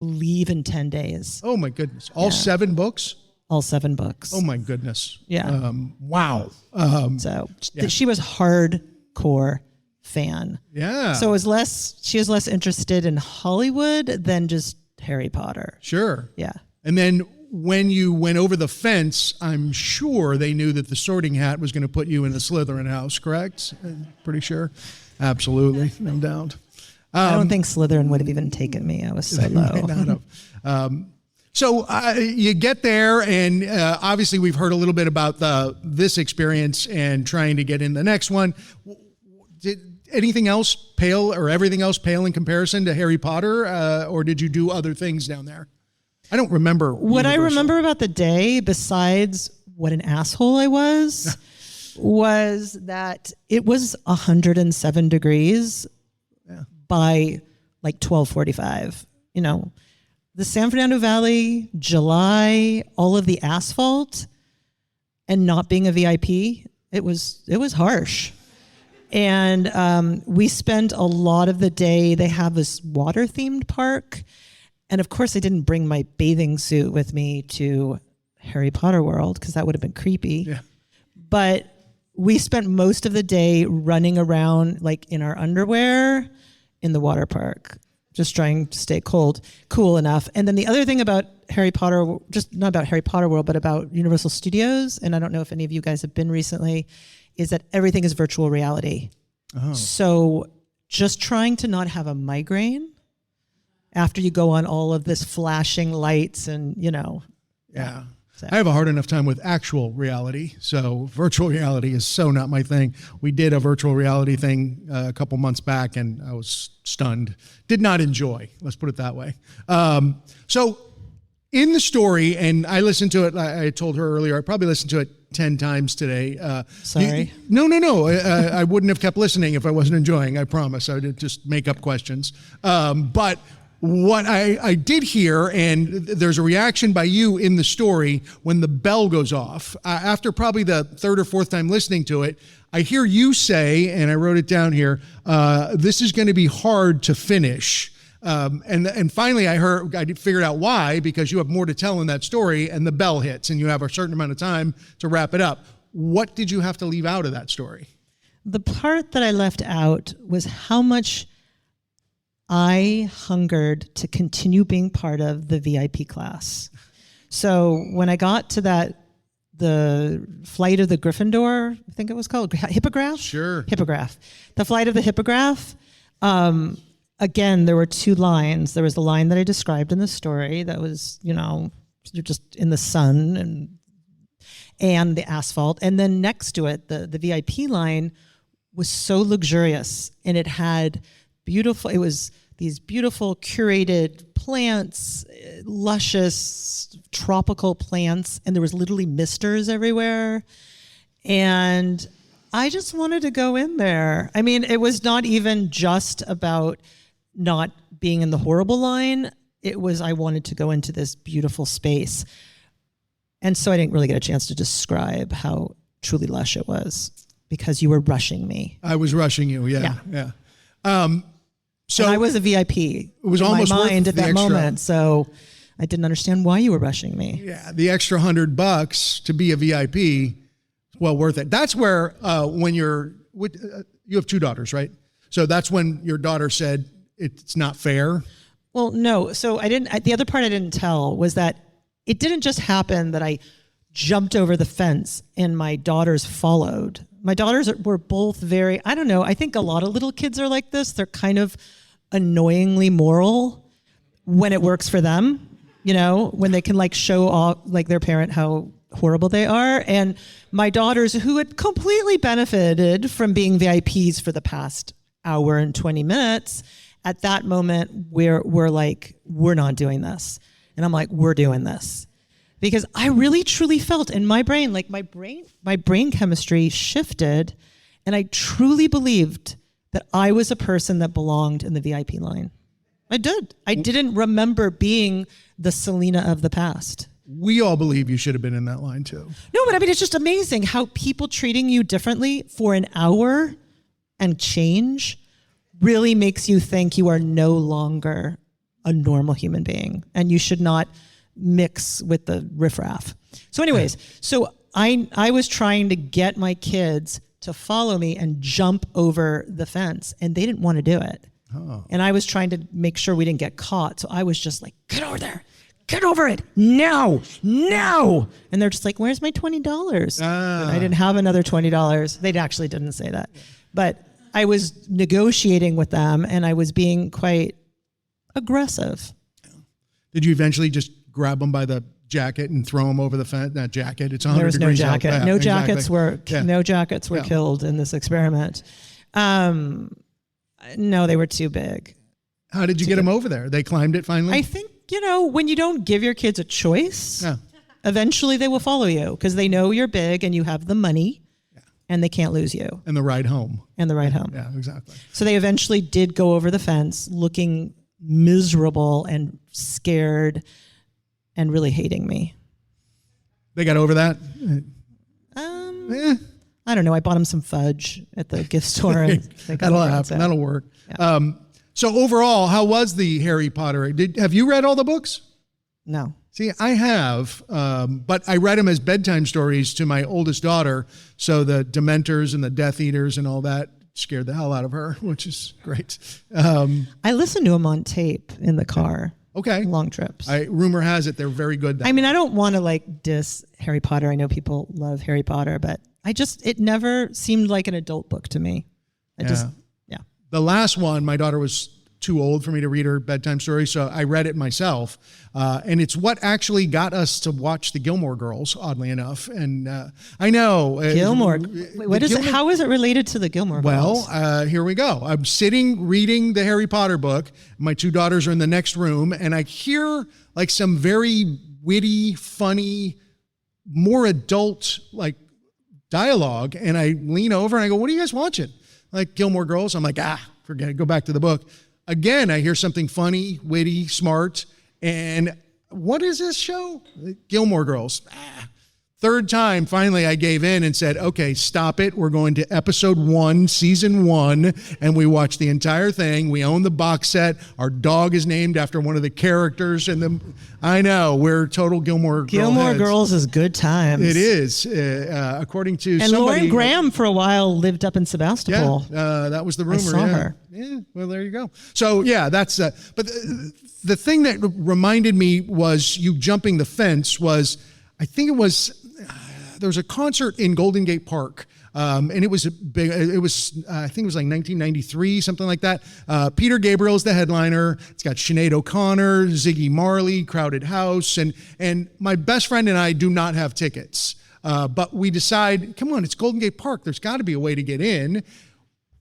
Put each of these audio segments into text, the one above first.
leave in 10 days. Oh my goodness. All 7 books? All 7 books. Oh my goodness. Yeah. Wow. She was hardcore fan. Yeah. So she was less interested in Hollywood than just Harry Potter. Sure. Yeah. And then when you went over the fence, I'm sure they knew that the Sorting Hat was going to put you in the Slytherin house, correct? I'm pretty sure. Absolutely. No doubt. I don't think Slytherin would have even taken me. I was so low. So you get there, and obviously we've heard a little bit about this experience and trying to get in the next one. Did anything else pale, or everything else pale in comparison to Harry Potter, or did you do other things down there? I don't remember. What I remember about the day, besides what an asshole I was that it was 107 degrees by like 12:45. You know, the San Fernando Valley, July, all of the asphalt, and not being a VIP, it was harsh. And we spent a lot of the day. They have this water-themed park. And of course, I didn't bring my bathing suit with me to Harry Potter World because that would have been creepy. Yeah. But we spent most of the day running around like in our underwear in the water park, just trying to stay cool enough. And then the other thing about Harry Potter, just not about Harry Potter World, but about Universal Studios, and I don't know if any of you guys have been recently, is that everything is virtual reality. Oh. So just trying to not have a migraine after you go on all of this flashing lights and, Yeah. So. I have a hard enough time with actual reality, so virtual reality is so not my thing. We did a virtual reality thing a couple months back, and I was stunned. Did not enjoy, let's put it that way. So in the story, and I listened to it, I told her earlier, I probably listened to it 10 times today. Sorry. No. I wouldn't have kept listening if I wasn't enjoying, I promise. I would just make up questions. But what I did hear, and there's a reaction by you in the story when the bell goes off. After probably the 3rd or 4th time listening to it, I hear you say, and I wrote it down here, this is going to be hard to finish. And finally I figured out why, because you have more to tell in that story, and the bell hits and you have a certain amount of time to wrap it up. What did you have to leave out of that story? The part that I left out was how much I hungered to continue being part of the VIP class. So when I got to the flight of the Gryffindor, I think it was called, Hippogriff? Sure. Hippogriff. The flight of the Hippogriff, again, there were 2 lines. There was the line that I described in the story that was, you're just in the sun and the asphalt. And then next to it, the VIP line was so luxurious, and it had these beautiful curated plants, luscious tropical plants, and there was literally misters everywhere. And I just wanted to go in there. I mean, it was not even just about not being in the horrible line. It was, I wanted to go into this beautiful space. And so I didn't really get a chance to describe how truly lush it was because you were rushing me. I was rushing you, yeah. So and I was a VIP. It was almost my worth mind at the that extra moment, so I didn't understand why you were rushing me. Yeah, the extra $100 to be a VIP, well worth it. That's where when you have 2 daughters, right? So that's when your daughter said it's not fair. Well, no. So the other part I didn't tell was that it didn't just happen that I jumped over the fence and my daughters followed. My daughters were both very, I don't know, I think a lot of little kids are like this. They're kind of annoyingly moral when it works for them, when they can like show off like their parent how horrible they are. And my daughters, who had completely benefited from being VIPs for the past hour and 20 minutes, at that moment we're like, we're not doing this. And I'm like, we're doing this. Because I really truly felt in my brain, like my brain chemistry shifted, and I truly believed that I was a person that belonged in the VIP line. I did. I didn't remember being the Selena of the past. We all believe you should have been in that line too. No, but I mean, it's just amazing how people treating you differently for an hour and change really makes you think you are no longer a normal human being, and you should not mix with the riffraff. So anyways, so I was trying to get my kids to follow me and jump over the fence, and they didn't want to do it. Oh. And I was trying to make sure we didn't get caught. So I was just like, get over there. Get over it. No. And they're just like, where's my $20? And I didn't have another $20. They actually didn't say that. But I was negotiating with them, and I was being quite aggressive. Did you eventually just grab them by the jacket and throw them over the fence? Not jacket. It's 100 There was no degrees jacket. out. No exactly. jackets were killed in this experiment. No, they were too big. How did you get them over there? They climbed it finally? I think, when you don't give your kids a choice, eventually they will follow you because they know you're big and you have the money and they can't lose you. And the ride home. Yeah, exactly. So they eventually did go over the fence looking miserable and scared and really hating me. They got over that? I don't know. I bought them some fudge at the gift store. And That'll happen. That'll work. Yeah. So overall, how was the Harry Potter? Have you read all the books? No. See, I have, but I read them as bedtime stories to my oldest daughter. So the Dementors and the Death Eaters and all that scared the hell out of her, which is great. I listened to them on tape in the car. Okay. Long trips. Rumor has it they're very good. I mean, I don't want to diss Harry Potter. I know people love Harry Potter, but it never seemed like an adult book to me. The last one, my daughter was too old for me to read her bedtime story, so I read it myself. And it's what actually got us to watch the Gilmore Girls, oddly enough. And I know. Gilmore. How is it related to the Gilmore Girls? Well, here we go. I'm sitting reading the Harry Potter book. My two daughters are in the next room, and I hear some very witty, funny, more adult dialogue. And I lean over and I go, "What are you guys watching?" Gilmore Girls. I'm like, forget it. Go back to the book. Again, I hear something funny, witty, smart. And what is this show? Gilmore Girls. Third time, finally, I gave in and said, okay, stop it. We're going to episode 1, season 1. And we watched the entire thing. We own the box set. Our dog is named after one of the characters. I know, we're total Gilmore Girls. Gilmore Girls is good times. It is, according to and somebody. Lauren Graham, for a while, lived up in Sebastopol. Yeah, that was the rumor. I saw her. Yeah, well, there you go. So, that's, but the thing that reminded me was you jumping the fence was, I think it was, there was a concert in Golden Gate Park, and it was I think it was 1993, something like that. Peter Gabriel's the headliner. It's got Sinead O'Connor, Ziggy Marley, Crowded House, and my best friend and I do not have tickets. But we decide, come on, it's Golden Gate Park. There's got to be a way to get in.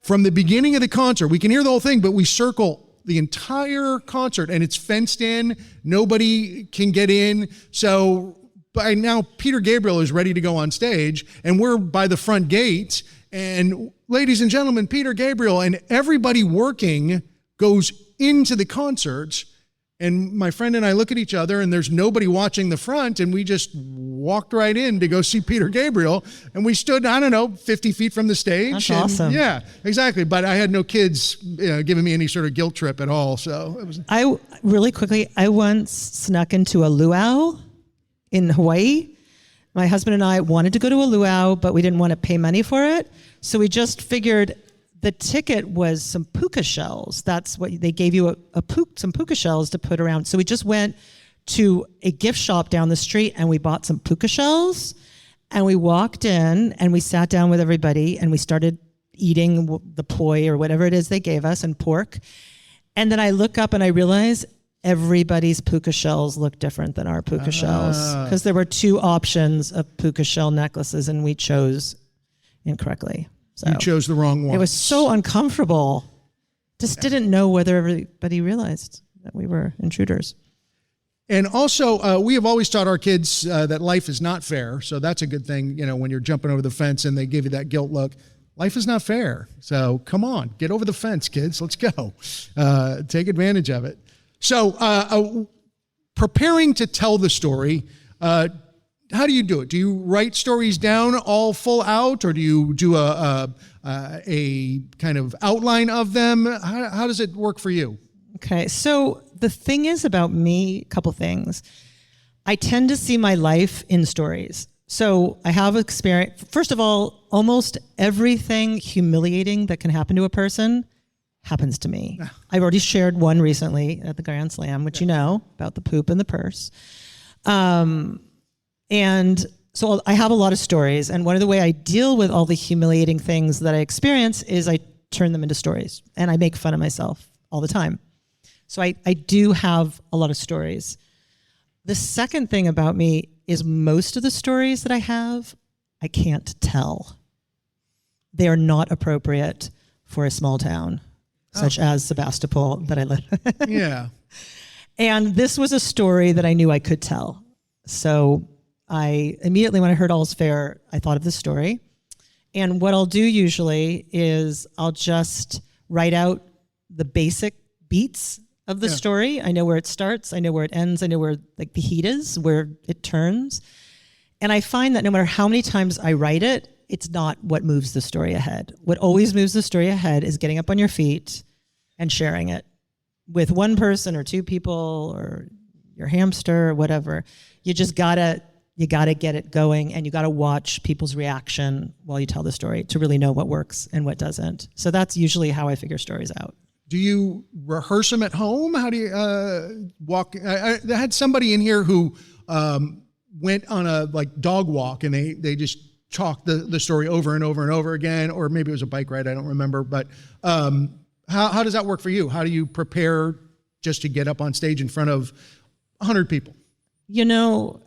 From the beginning of the concert, we can hear the whole thing, but we circle the entire concert, and it's fenced in. Nobody can get in. So by now, Peter Gabriel is ready to go on stage, and we're by the front gate. And ladies and gentlemen, Peter Gabriel, and everybody working goes into the concert. And my friend and I look at each other, and there's nobody watching the front, and we just walked right in to go see Peter Gabriel. And we stood, 50 feet from the stage. That's awesome. Yeah, exactly. But I had no kids giving me any sort of guilt trip at all. So it was. I once snuck into a luau in Hawaii. My husband and I wanted to go to a luau, but we didn't want to pay money for it. So we just figured the ticket was some puka shells. That's what they gave you, some puka shells to put around. So we just went to a gift shop down the street and we bought some puka shells, and we walked in and we sat down with everybody and we started eating the poi or whatever it is they gave us, and pork. And then I look up and I realize everybody's puka shells look different than our puka shells, because there were 2 options of puka shell necklaces and we chose incorrectly. So you chose the wrong one. It was so uncomfortable. Just didn't know whether everybody realized that we were intruders. And also, we have always taught our kids that life is not fair. So that's a good thing, when you're jumping over the fence and they give you that guilt look. Life is not fair. So come on, get over the fence, kids. Let's go. Take advantage of it. So preparing to tell the story, how do you do it? Do you write stories down all full out, or do you do a kind of outline of them? How does it work for you? Okay, so the thing is about me, a couple things. I tend to see my life in stories. So I have experience. First of all, almost everything humiliating that can happen to a person happens to me. I've already shared one recently at the Grand Slam, which you know, about the poop in the purse. And so I have a lot of stories. And one of the way I deal with all the humiliating things that I experience is I turn them into stories. And I make fun of myself all the time. So I do have a lot of stories. The second thing about me is most of the stories that I have, I can't tell. They are not appropriate for a small town, such as Sebastopol that I live in. Yeah. And this was a story that I knew I could tell. So I immediately, when I heard All's Fair, I thought of this story. And what I'll do usually is I'll just write out the basic beats of the story. I know where it starts. I know where it ends. I know where like the heat is, where it turns. And I find that no matter how many times I write it, it's not what moves the story ahead. What always moves the story ahead is getting up on your feet and sharing it with one person or two people or your hamster or whatever. You just gotta get it going, and you gotta watch people's reaction while you tell the story to really know what works and what doesn't. So that's usually how I figure stories out. Do you rehearse them at home? How do you walk? I had somebody in here who went on a like dog walk, and they just talked the story over and over and over again, or maybe it was a bike ride. I don't remember. But how does that work for you? How do you prepare just to get up on stage in front of 100 people? You know,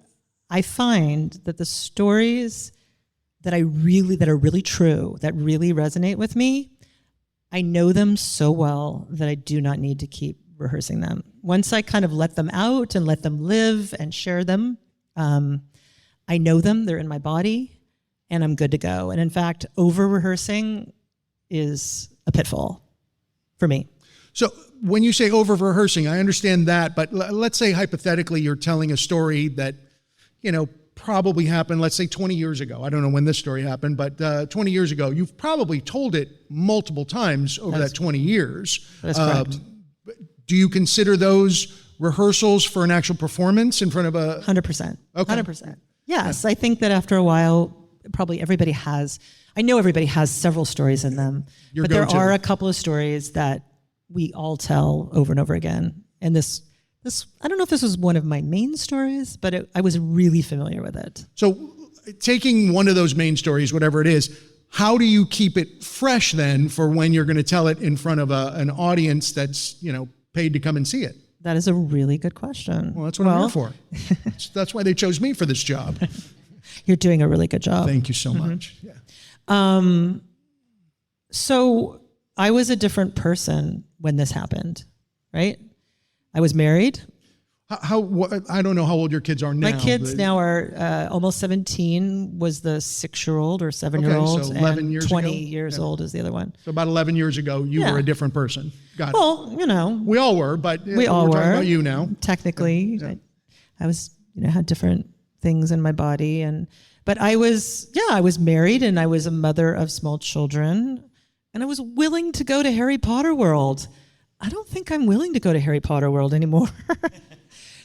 I find that the stories that are really true, that really resonate with me, I know them so well that I do not need to keep rehearsing them. Once I kind of let them out and let them live and share them, I know them, they're in my body, and I'm good to go. And in fact, over-rehearsing is a pitfall for me. So when you say over-rehearsing, I understand that, but let's say hypothetically you're telling a story that, you know, probably happened, let's say 20 years ago. I don't know when this story happened, but 20 years ago, you've probably told it multiple times over that 20 years. That's correct. Do you consider those rehearsals for an actual performance in front of a... 100%. Okay. 100%. Yes, I think that after a while, probably everybody has several stories in them. But there are a couple of stories that we all tell over and over again. And this I don't know if this was one of my main stories, but I was really familiar with it. So taking one of those main stories, whatever it is, how do you keep it fresh then for when you're going to tell it in front of an audience that's, you know, paid to come and see it? That is a really good question. Well, that's what I'm here for. That's why they chose me for this job. You're doing a really good job. Thank you so much. Yeah. So I was a different person when this happened, right? I was married. I don't know how old your kids are now. My kids now are almost 17 was the 6-year-old or 7-year-old. Okay, so 11 years 20 ago? years old is the other one. So about 11 years ago, you were a different person. Got it. Well, you know. We all were, but we all we're were. talking about you now. Technically. Yeah. I was, had different things in my body. But I was married, and I was a mother of small children, and I was willing to go to Harry Potter World. I don't think I'm willing to go to Harry Potter World anymore.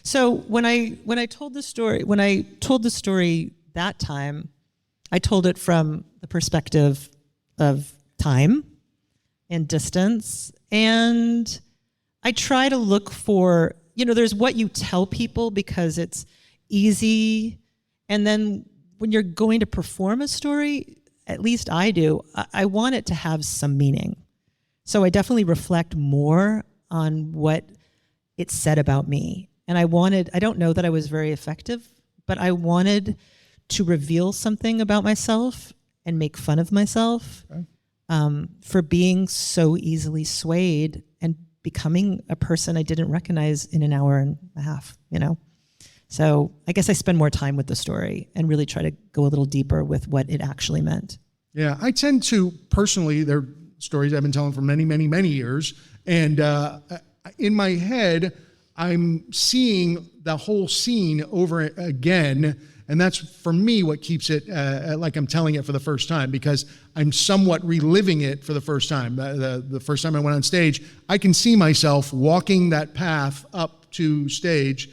So when I told the story that time, I told it from the perspective of time and distance. And I try to look for, there's what you tell people because it's easy. And then when you're going to perform a story, at least I do, I want it to have some meaning. So I definitely reflect more on what it said about me. And I don't know that I was very effective, but I wanted to reveal something about myself and make fun of myself for being so easily swayed and becoming a person I didn't recognize in an hour and a half, So I guess I spend more time with the story and really try to go a little deeper with what it actually meant. Yeah, I tend to personally, they're stories I've been telling for many, many, many years. And in my head, I'm seeing the whole scene over again. And that's, for me, what keeps it like I'm telling it for the first time, because I'm somewhat reliving it for the first time. The first time I went on stage, I can see myself walking that path up to stage